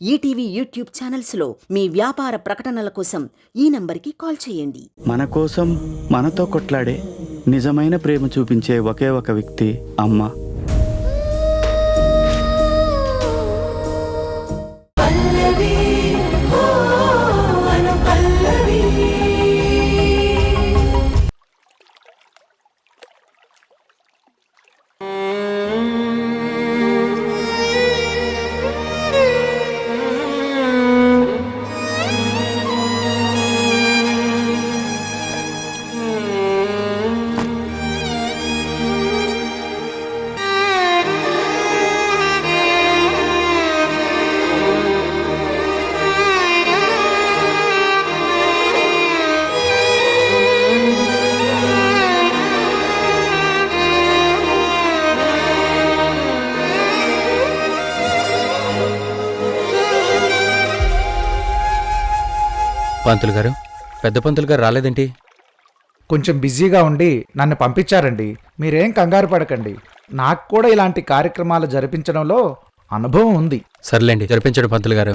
ETV YouTube ఛానల్స్లో మీ వ్యాపార ప్రకటనల కోసం ఈ నంబర్కి కాల్ చేయండి. మన కోసం మనతో కొట్లాడే నిజమైన ప్రేమ చూపించే ఒకే ఒక వ్యక్తి అమ్మ. పంతులు గారు, పెద్ద పంతులు గారు రాలేదేంటి? కొంచెం బిజీగా ఉండి నన్ను పంపించారండి. మీరేం కంగారు పడకండి. నాకు కూడా ఇలాంటి కార్యక్రమాలు జరిపించడంలో అనుభవం ఉంది. సర్లేండి, జరిపించండి పంతులు గారు.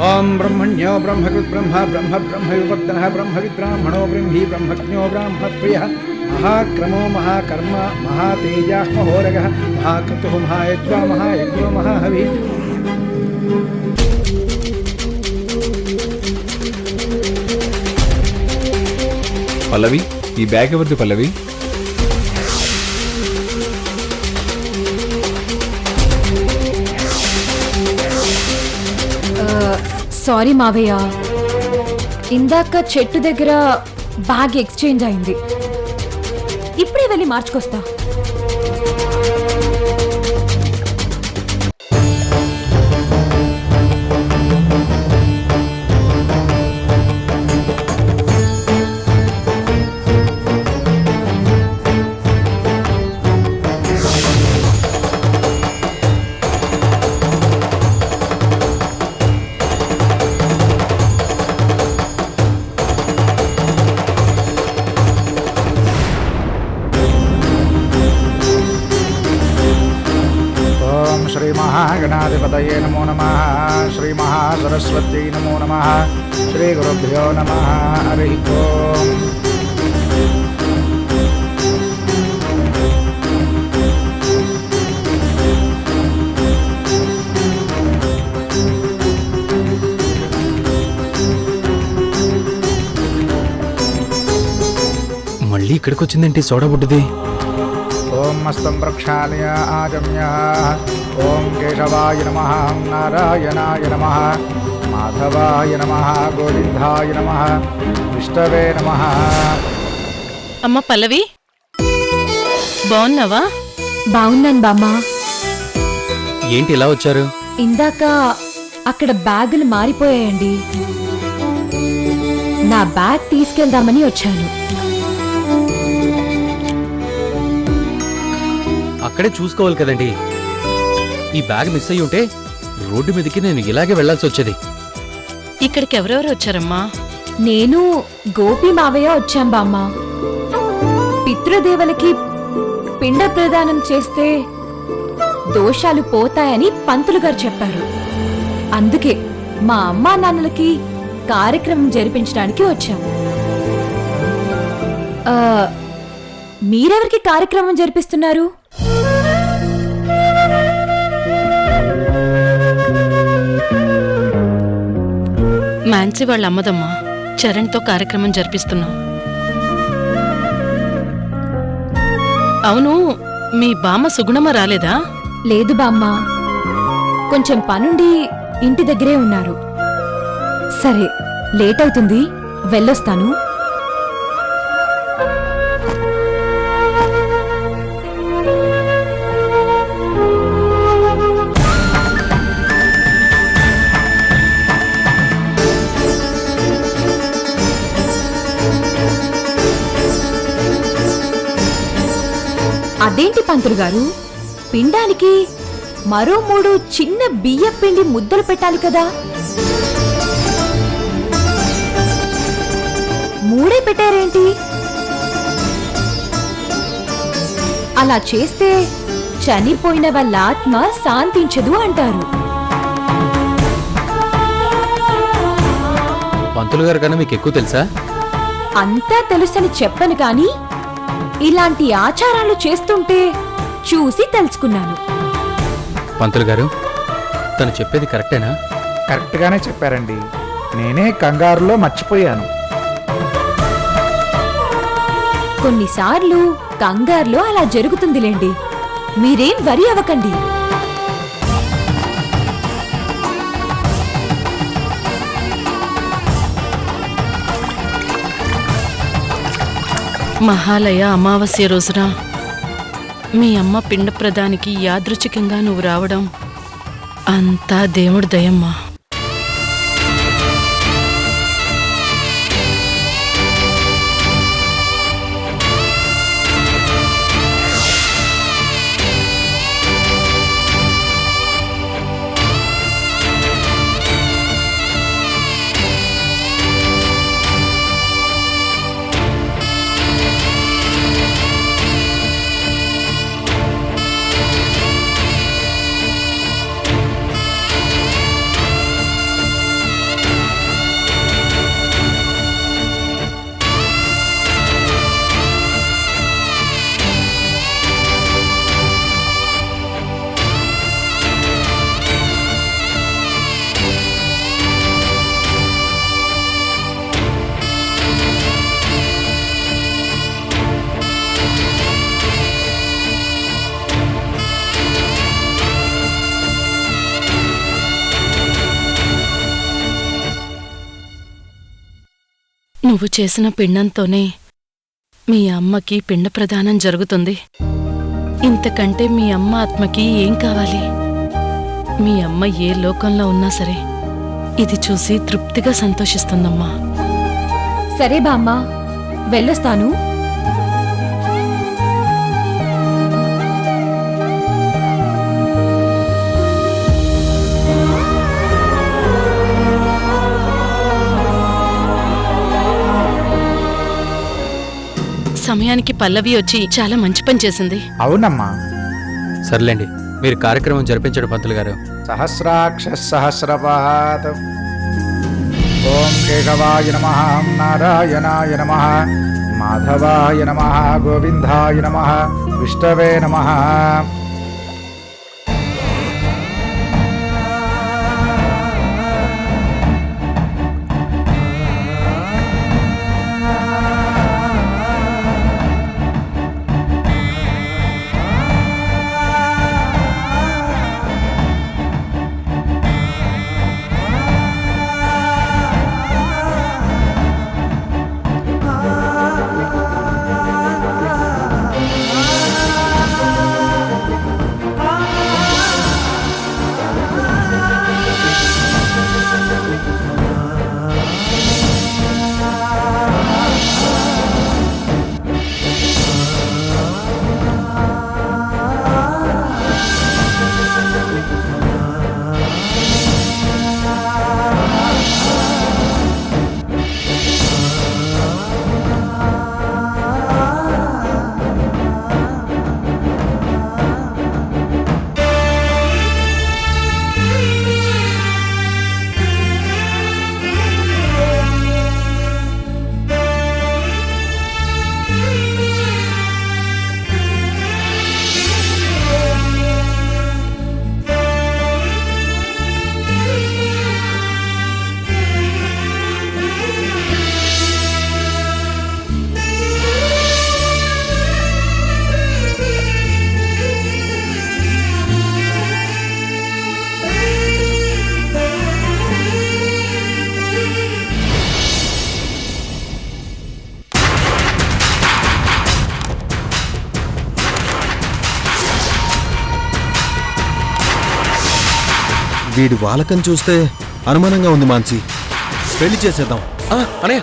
ఓం బ్రహ్మణ్యో బ్రహ్మకృత్ బ్రహ్మ బ్రహ్మ బ్రహ్మ వివర్ధన బ్రహ్మ విద్రాహ్మణో బ్రహ్మీ బ్రహ్మజ్ఞో బ్రాహ్మణ ప్రియ మహాక్రమో మహాకర్మ మహాతేజ మహోరగ మహాకృతు మహాయజ్వా మహాయజ్ఞో మహాహవి. పల్లవి, ఈ బ్యాగ్ ఎవరిది పల్లవి? సారీ మావయ్య, ఇందాక చెట్టు దగ్గర బ్యాగ్ ఎక్స్చేంజ్ అయింది. ఇప్పుడే వెళ్ళి మార్చుకొస్తా. శ్రీ మహాగణాధిపతయే నమో నమః. శ్రీ మహాసరస్వత్యై నమో నమః. శ్రీ గురుభ్యో నమః. హరి ఓం. మళ్ళీ ఇక్కడికి వచ్చిందేంటి సోడా బుడ్డిది? ఓం మస్తం ప్రక్షాళయ ఆజమ్య. ఓం కేశవాయ నమః. నారాయణాయ నమః. మాధవాయ నమః. గోవిందాయ నమః. విష్ణవే నమః. అమ్మ పల్లవి, బాగున్నావా? బాగున్నాను బామ్మ. ఏంటి ఇలా వచ్చారు? ఇందాక అక్కడ బ్యాగులు మారిపోయాయండి. నా బ్యాగ్ తీసుకెళ్దామని వచ్చాను. అక్కడే చూసుకోవాలి కదండి. ఈ బ్యాగ్ మిస్ అయ్యి ఉంటే రోడ్డు మీదకి నేను ఇలాగే వెళ్లాల్సి వచ్చేది. ఇక్కడికి ఎవరెవరు వచ్చారమ్మా? నేను గోపి మావయ్య వచ్చాం బామ్మ. పితృదేవతలకి పిండ ప్రదానం చేస్తే దోషాలు పోతాయని పంతులు గారు చెప్పారు. అందుకే మా అమ్మా నాన్నలకి కార్యక్రమం జరిపించడానికి వచ్చాము. మీరెవరికి కార్యక్రమం జరిపిస్తున్నారు? మాన్సి వాళ్ళ అమ్మదమ్మా. చరణ్తో కార్యక్రమం జరిపిస్తున్నాం. అవును, మీ బామ్మ సుగుణమ్మ రాలేదా? లేదు బామ్మ, కొంచెం పనుండి ఇంటి దగ్గరే ఉన్నారు. సరే, లేట్ అవుతుంది, వెళ్ళొస్తాను. అదేంటి పంతులు గారు, పిండానికి మరో 3 చిన్న బియ్యం పిండి ముద్దలు పెట్టాలి కదా? మూడే పెట్టారేంటి? అలా చేస్తే చనిపోయిన వాళ్ళ ఆత్మ శాంతించదు అంటారు. పంతులు గారు కన్నా మీకు ఎక్కువ తెలుసా? అంతా తెలుసని చెప్పను కాని ఇలాంటి ఆచారాలు చేస్తుంటే చూసి తెలుసుకున్నాను. పంతులు గారు, తను చెప్పేది కరెక్టేనా? కరెక్ట్గానే చెప్పారండి. నేనే కంగారులో మర్చిపోయాను. కొన్నిసార్లు కంగారులో అలా జరుగుతుందిలేండి. మీరేం వరి అవ్వకండి. మహాలయ అమావాస్య రోజున మీ అమ్మ పిండ ప్రదానికి యాదృచ్ఛికంగా నువ్వు రావడం అంతా దేవుడి దయమ్మా. నువ్వు చేసిన పిండంతోనే మీ అమ్మకి పిండ ప్రదానం జరుగుతుంది. ఇంతకంటే మీ అమ్మ ఆత్మకి ఏం కావాలి? మీ అమ్మ ఏ లోకంలో ఉన్నా సరే ఇది చూసి తృప్తిగా సంతోషిస్తుందమ్మా. సరే బామ్మ, వెళ్ళొస్తాను. సమయానికి పల్లవి వచ్చి చాలా మంచి పని చేసింది. అవునమ్మా. సర్లేండి, మీరు కార్యక్రమం జరిపించడం పంతులు గారు. సహస్రాక్ష సహస్రపాత్. ఓం కేశవాయ నమః, నారాయణాయ నమః, మాధవాయ నమః, గోవిందాయ నమః, విష్ణవే నమః. వీడి వాలకం చూస్తే అనుమానంగా ఉంది మాన్సి. పెళ్లి చేసేద్దాం. అనయ్య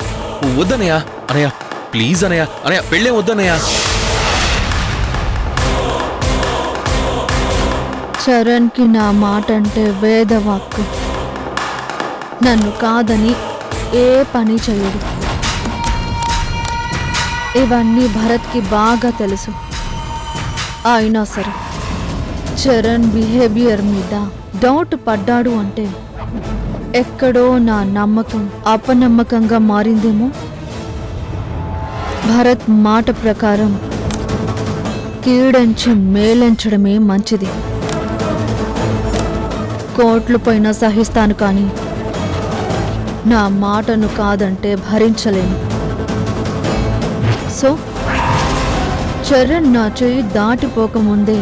వద్దనయ్య, అనయ్య ప్లీజ్ అనయ్య, అనయ్య పెళ్ళే వద్దనయ్య. చరణ్కి నా మాట అంటే వేదవాక్కు. నన్ను కాదని ఏ పని చేయడు. ఇవన్నీ భరత్కి బాగా తెలుసు. అయినా సరే చరణ్ బిహేవియర్ మీద డౌట్ పడ్డాడు అంటే ఎక్కడో నా నమ్మకం అపనమ్మకంగా మారిందేమో. భరత్ మాట ప్రకారం కీడెంచి మేలెంచడమే మంచిది. కోట్లు పైన సహిస్తాను కానీ నా మాటను కాదంటే భరించలేను. సో చరణ్ నా చెయ్యి దాటిపోకముందే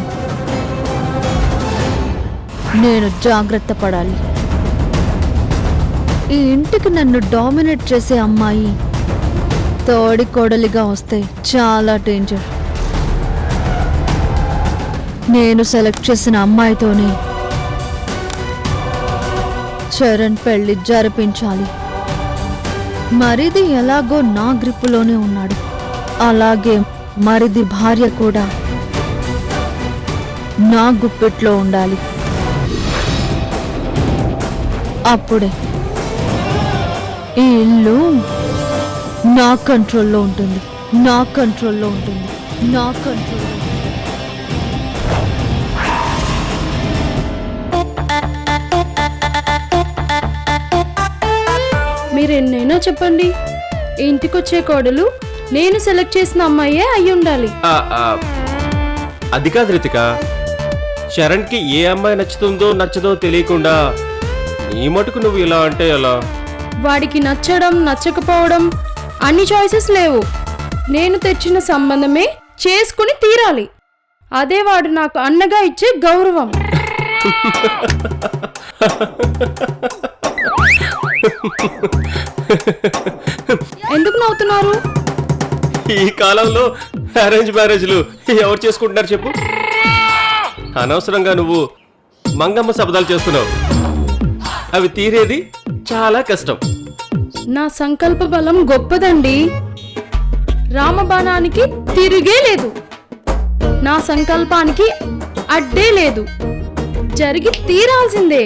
నేను జాగ్రత్త పడాలి. ఈ ఇంటికి నన్ను డామినేట్ చేసే అమ్మాయి తోడి కోడలిగా వస్తే చాలా డేంజర్. నేను సెలెక్ట్ చేసిన అమ్మాయితోనే చరణ్ పెళ్లి జరిపించాలి. మరిది ఎలాగో నా గ్రిప్పులోనే ఉన్నాడు, అలాగే మరిది భార్య కూడా నా గుప్పిట్లో ఉండాలి. అప్పుడే ఈ ఇల్లు నా కంట్రోల్లో ఉంటుంది, నా కంట్రోల్లో ఉంటుంది, నా కంట్రోల్లో ఉంటుంది. మీరు ఎన్నైనా చెప్పండి, ఇంటికొచ్చే కోడలు నేను సెలెక్ట్ చేసిన అమ్మాయే అయి ఉండాలి. అది కాదు రితిక, చరణ్కి ఏ అమ్మాయి నచ్చుతుందో నచ్చదో తెలియకుండా నీ మటుకు నువ్వు ఇలా అంటే ఎలా? వాడికి నచ్చడం నచ్చకపోవడం అన్ని చాయిసెస్ లేవు. నేను తెచ్చిన సంబంధమే చేసుకుని తీరాలి. అదే వాడు నాకు అన్నగా ఇచ్చే గౌరవం. ఎందుకు నవ్వుతున్నారు? ఈ కాలంలో అరేంజ్ మ్యారేజ్లు ఎవరు చేసుకుంటున్నారు చెప్పు? అనవసరంగా నువ్వు మంగమ్మ శబ్దాలు చేస్తున్నావు. అవి తీరేది చాలా కష్టం. నా సంకల్ప బలం గొప్పదండి. రామబాణానికి తిరిగే లేదు, నా సంకల్పానికి అడ్డే లేదు. జరిగి తీరాల్సిందే.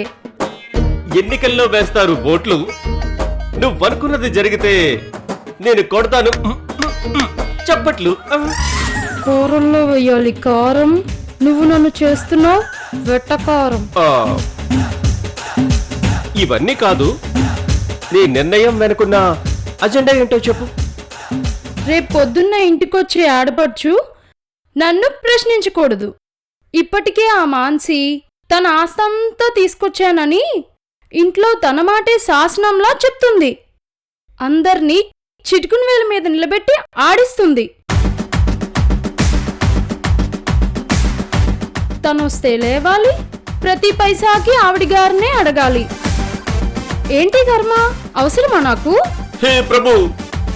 ఎన్నికల్లో వేస్తారు ఓట్లు, నువ్వు అనుకున్నది జరిగితే నేను కొడతాను చప్పట్లు. కూరల్లో వేయాలి కారం, నువ్వు నన్ను చేస్తున్నావు వెట్టకారం. ఇవన్నీ కాదు, నీ నిర్ణయం వెనుకున్న అజెండా ఏంటో చెప్పు. రేపు పొద్దున్న ఇంటికొచ్చే ఆడపడుచు నన్ను ప్రశ్నించకూడదు. ఇప్పటికే ఆ మాన్సి తన ఆస్తంతా తీసుకొచ్చానని ఇంట్లో తన మాటే శాసనంలా చెప్తుంది. అందర్నీ చిటికుని వేల మీద నిలబెట్టి ఆడిస్తుంది. తనొస్తే లేవాలి, ప్రతి పైసాకి ఆవిడిగారినే అడగాలి. ఏంటి కర్మ? అవసరమా నాకు? హే ప్రభు,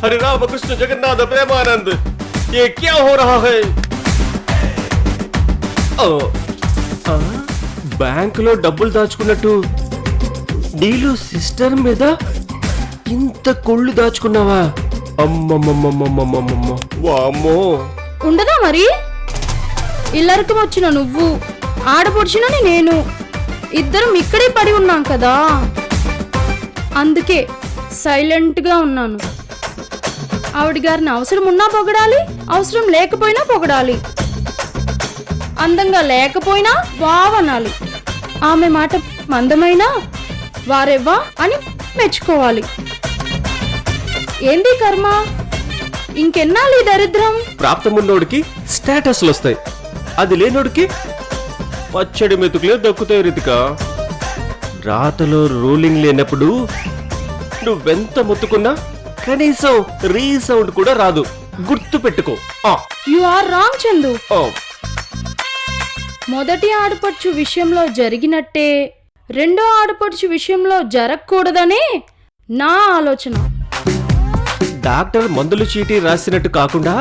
హరి రామకృష్ణ జగన్నాథ ప్రేమానంద్, ఏ క్యా హో రహా హై? బ్యాంకులో డబ్బులు దాచుకున్నట్టు నీళ్ళు సిస్టర్ మీద ఇంత కొళ్ళు దాచుకున్నావా? అమ్మమ్మమ్మమ్మమ్మమ్మమ్మ, వామ్మో. ఉండదా మరి? ఇల్లరికం వచ్చిన నువ్వు, ఆడపొడిచినని నేను, ఇద్దరం ఇక్కడే పడి ఉన్నాం కదా, అందుకే సైలెంట్గా ఉన్నాను. ఆవిడ గారిని అవసరం ఉన్నా పొగడాలి, అవసరం లేకపోయినా పొగడాలి. అందంగా లేకపోయినా వావనాలి. ఆమె మాట మందమైనా వారెవ్వా అని మెచ్చుకోవాలి. ఏంది కర్మ? ఇంకెన్నాళ్ళు ఈ దరిద్రం? ప్రాప్తమున్నోడికి స్టేటస్లు వస్తాయి, అది లేనోడికి పచ్చడి మెతుకులే దక్కుతాయి. రితిక, రాతలో రూలింగ్ లేనప్పుడు నువ్వెంత మొత్తుకున్నా కనీసం రీసౌండ్ కూడా రాదు. గుర్తు పెట్టుకో. You are wrong Chandu. మొదటి ఆడపడుచు విషయంలో జరిగినట్టే రెండో ఆడపడుచు విషయంలో జరగకూడదనే నా ఆలోచన. డాక్టర్ మందులు చీటీ రాసినట్టు కాకుండా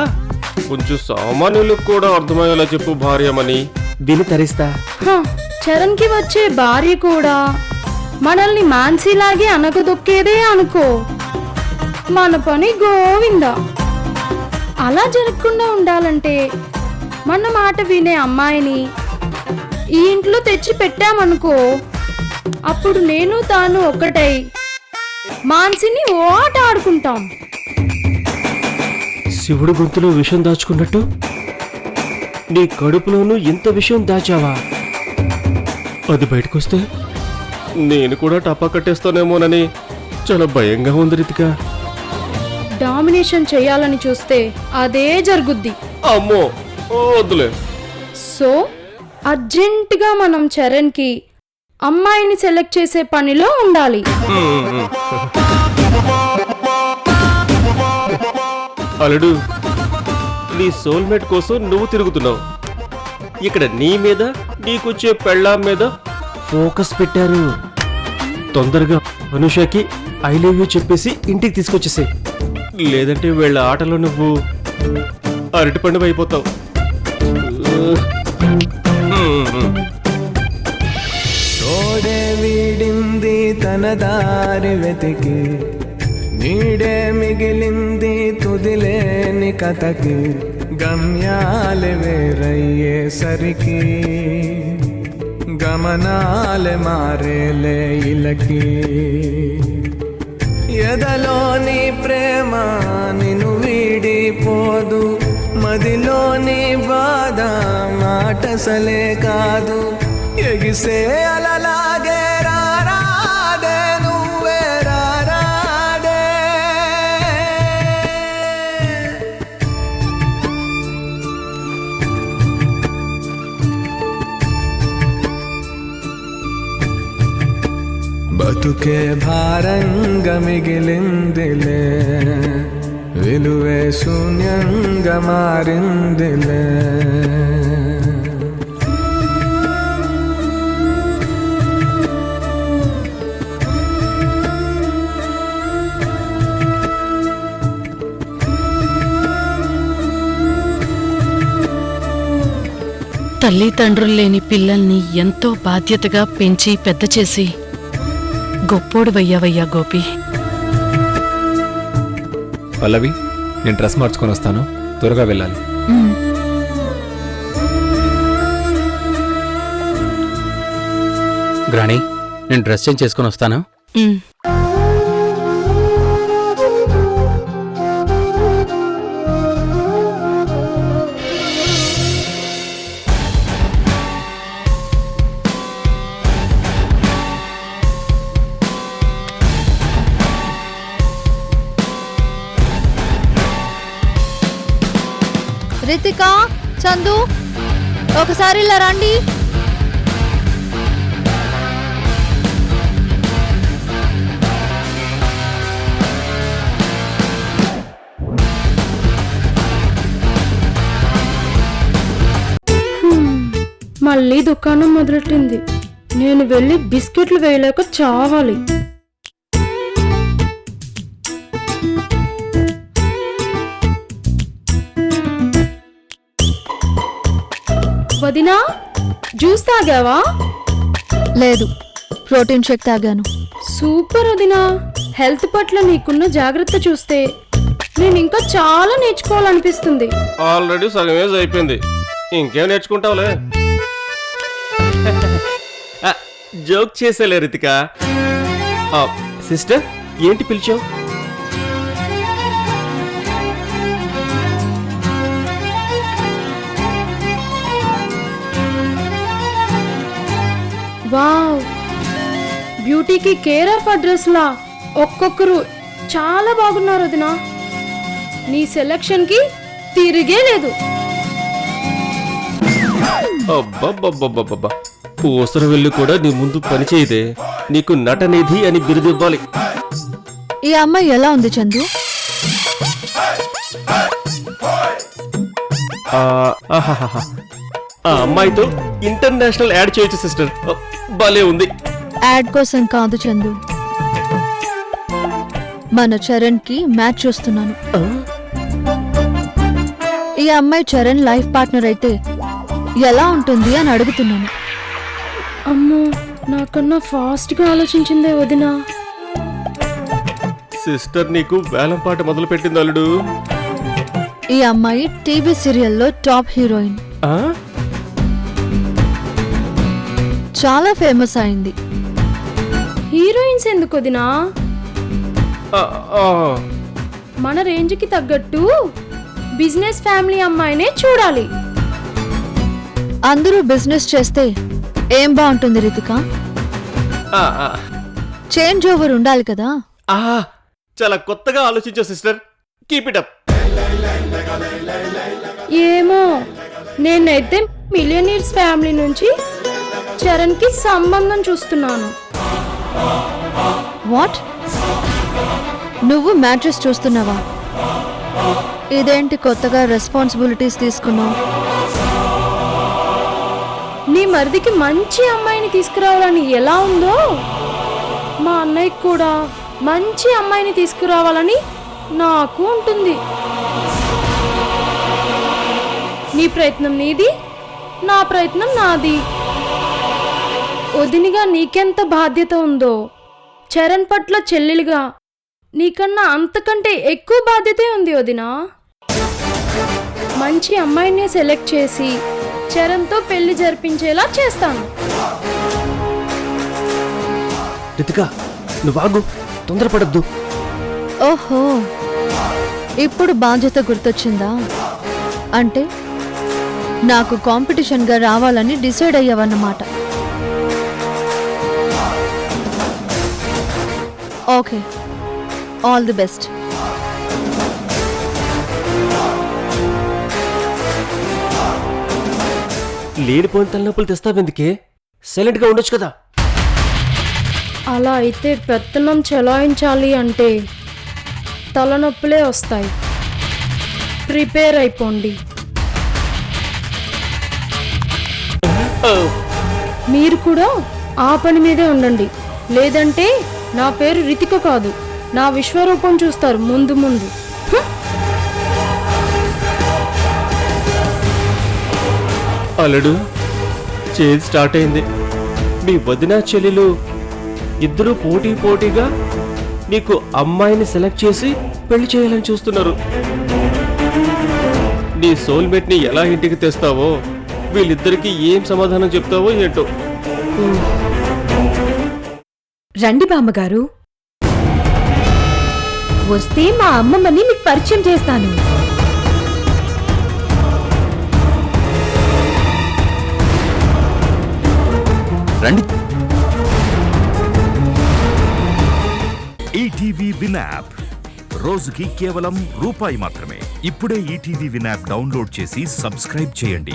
కొంచెం సామాన్యులకు కూడా అర్థమయ్యేలా చెప్పు భార్యమని. దీన్ని తరిస్తా. చరణ్కి వచ్చే భార్య కూడా మనల్ని మాన్సీలాగే అనగదొక్కేదే అనుకో, మన పని గోవిందా. అలా జరగకుండా ఉండాలంటే మన మాట వినే అమ్మాయిని ఈ ఇంట్లో తెచ్చి పెట్టామనుకో, అప్పుడు నేను తాను ఒక్కటై మాన్సిని ఓట ఆడుకుంటాం. శివుడు గొంతులో విషం దాచుకున్నట్టు నీ కడుపులోనూ ఇంత విషయం దాచావా? అది బయటకొస్తే నేను కూడా టపా కట్టేస్తానేమోనని చాలా భయంగా ఉంది రితిక. డామినేషన్ చేయాలని చూస్తే అదే జరుగుద్ది. అమ్మో వద్దులే. సో అర్జెంటుగా మనం చరణ్కి అమ్మాయిని సెలెక్ట్ చేసే పనిలో ఉండాలి. అల్లుడు, నీ సోల్మేట్ కోసం నువ్వు తిరుగుతున్నావు. ఇక్కడ నీ మీద నీకొచ్చే పెళ్ళాం మీద ఫోకస్ పెట్టారు. తొందరగా అనుషకి ఐ లవ్ యూ చెప్పేసి ఇంటికి తీసుకొచ్చేసే, లేదంటే వీళ్ళ ఆటలో నువ్వు అరటిపండు అయిపోతావు. తోడే వీడింది తన దారి వెతికి, నీడే మిగిలింది తుదిలేని కథకి, గమ్యాలు వేరయ్యేసరికి గమనాలు మారేలే ఇలకి. ఎదలోని ప్రేమ నిన్ను వీడిపోదు, మదిలోని బాధ మాటసలే కాదు. ఎగిసే అలలాగే రారాదే నువ్వే రారాదే. బతుకే భారంగా మిగిలిందిలే, విలువే శూన్యంగా మారిందిలే. తల్లిదండ్రులు లేని పిల్లల్ని ఎంతో బాధ్యతగా పెంచి పెద్ద చేసి గొప్పోడువయ్యావయ్యా గోపి. పల్లవి, నేను డ్రెస్ మార్చుకొని వస్తాను, త్వరగా వెళ్ళాలి. గ్రాణి, నేను డ్రెస్ చేంజ్ చేసుకొని వస్తాను. రితిక, చందు, ఒకసారి ఇలా రండి. మళ్ళీ దుకాణం మొదలెట్టింది. నేను వెళ్ళి బిస్కెట్లు వేయలేక చావాలి. వదినా, జ్యూస్ తాగావా? లేదు, ప్రోటీన్ షేక్ తాగాను. సూపర్ వదినా, హెల్త్ పట్ల నీకున్న జాగ్రత్త చూస్తే నేను ఇంకా చాలా నేర్చుకోవాలనిపిస్తుంది. ఆల్రెడీ సగం ఏజ్ అయిపోయింది, ఇంకేం నేర్చుకుంటావులే. జోక్ చేసేలే రితిక. సిస్టర్, ఏంటి పిలిచావు? వావ్, బ్యూటీకి కేర్ ఆఫ్ అడ్రస్ లా ఒక్కొక్కరు చాలా బాగున్నారు వదినా. నీ సెలక్షన్ కి తిరిగే లేదు. అబ్బబ్బబ్బబ్బబ్బా, ఊసర వెళ్ళి కూడా నీ ముందు పనిచేయదే. నీకు నటనిధి అని బిరుదివ్వాలి. ఈ అమ్మాయి ఎలా ఉంది చందు? ఆ అమ్మాయితో ఇంటర్నేషనల్ యాడ్ చేయొచ్చు సిస్టర్, భలే ఉంది. యాడ్ కోసం కాదు చందు, మన చరణ్ కి మ్యాచ్ చూస్తున్నాను. ఈ అమ్మాయి చరణ్ లైఫ్ పార్ట్నర్ అయితే ఎలా ఉంటుంది అని అడుగుతున్నాను. అమ్మో, నాకన్నా ఫాస్ట్ గా ఆలోచించిందే వదినా. సిస్టర్ నీకు వేలం పాట మొదలు పెట్టింది అల్లుడు. ఈ అమ్మాయి టీవీ సీరియల్లో టాప్ హీరోయిన్, చాలా ఫేమస్ అయింది. హీరోయిన్స్ ఎందుకు వదినా? మన రేంజ్ కి తగ్గట్టు బిజినెస్ ఫ్యామిలీ అమ్మాయినే చూడాలి. అందరూ బిజినెస్ చేస్తే ఏం బాగుంటుంది రితిక? ఆ, ఆ, చేంజ్ ఓవర్ ఉండాలి కదా. ఆ, చాలా కొత్తగా ఆలోచించావు సిస్టర్. Keep it up. ఏమో, నేనైతే మిలియనీర్స్ ఫ్యామిలీ నుంచి చరణ్కి సంబంధం చూస్తున్నాను. వాట్? నువ్వు మ్యాట్రెస్ చూస్తున్నావా? ఇదేంటి కొత్తగా రెస్పాన్సిబిలిటీస్ తీసుకున్నావు? నీ మరిదికి మంచి అమ్మాయిని తీసుకురావాలని ఎలా ఉందో, మా అన్నయ్యకి కూడా మంచి అమ్మాయిని తీసుకురావాలని నాకు ఉంటుంది. నీ ప్రయత్నం నీది, నా ప్రయత్నం నాది. వదినిగా నీకెంత బాధ్యత ఉందో, చరణ్ పట్ల చెల్లెలిగా నీకన్నా అంతకంటే ఎక్కువ బాధ్యతే ఉంది వదినా. మంచి అమ్మాయిని సెలెక్ట్ చేసి చరణ్తో పెళ్లి జరిపించేలా చేస్తాను. రితిక, నువ్వు ఆగు, తొందరపడద్దు. ఓహో, ఇప్పుడు బాధ్యత గుర్తొచ్చిందా? అంటే నాకు కాంపిటీషన్గా రావాలని డిసైడ్ అయ్యావన్నమాట. Okay, all the best. లేనిపోయిన తలనొప్పులు తెస్తావెందుకే? సైలెంట్గా ఉండొచ్చు కదా. అలా అయితే పెత్తనం చెలాయించాలి అంటే తలనొప్పులే వస్తాయి. ప్రిపేర్ అయిపోండి. మీరు కూడా ఆ పని మీదే ఉండండి. లేదంటే నా పేరు రితిక కాదు, నా విశ్వరూపం చూస్తారు ముందు ముందు. అల్లుడు, చేజ్ స్టార్ట్ అయింది. మీ వదిన చెల్లెలు ఇద్దరూ పోటీగా నీకు అమ్మాయిని సెలెక్ట్ చేసి పెళ్లి చేయాలని చూస్తున్నారు. నీ సోల్మేట్ ని ఎలా ఇంటికి తెస్తావో, వీళ్ళిద్దరికి ఏం సమాధానం చెప్తావో ఏంటో. రండి బామ్మగారు, వస్తే మా అమ్మమ్మని మీకు పరిచయం చేస్తాను. రండి. ఈటీవీ విన్ యాప్ రోజుకి కేవలం రూపాయి మాత్రమే. ఇప్పుడే ఈటీవీ విన్ యాప్ డౌన్లోడ్ చేసి సబ్స్క్రైబ్ చేయండి.